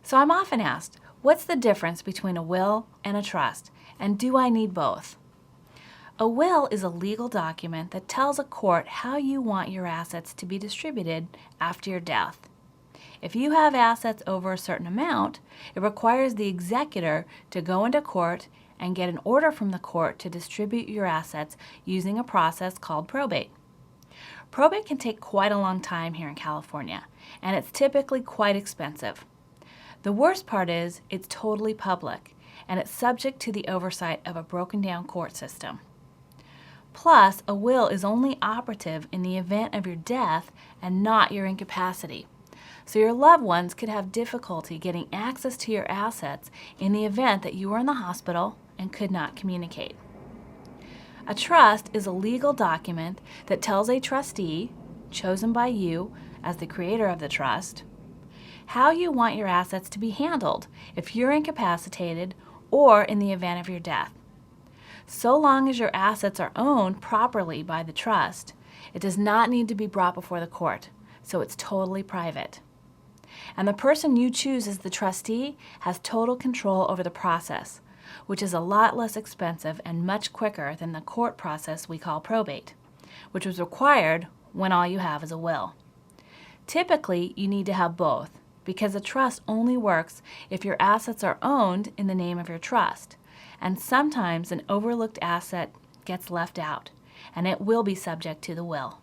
So I'm often asked, what's the difference between a will and a trust, and do I need both? A will is a legal document that tells a court how you want your assets to be distributed after your death. If you have assets over a certain amount, it requires the executor to go into court and get an order from the court to distribute your assets using a process called probate. Probate can take quite a long time here in California, and it's typically quite expensive. The worst part is it's totally public, and it's subject to the oversight of a broken-down court system. Plus, a will is only operative in the event of your death and not your incapacity. So your loved ones could have difficulty getting access to your assets in the event that you were in the hospital and could not communicate. A trust is a legal document that tells a trustee, chosen by you as the creator of the trust, how you want your assets to be handled if you're incapacitated or in the event of your death. So long as your assets are owned properly by the trust, it does not need to be brought before the court, so it's totally private. And the person you choose as the trustee has total control over the process, which is a lot less expensive and much quicker than the court process we call probate, which was required when all you have is a will. Typically, you need to have both, because a trust only works if your assets are owned in the name of your trust, and sometimes an overlooked asset gets left out, and it will be subject to the will.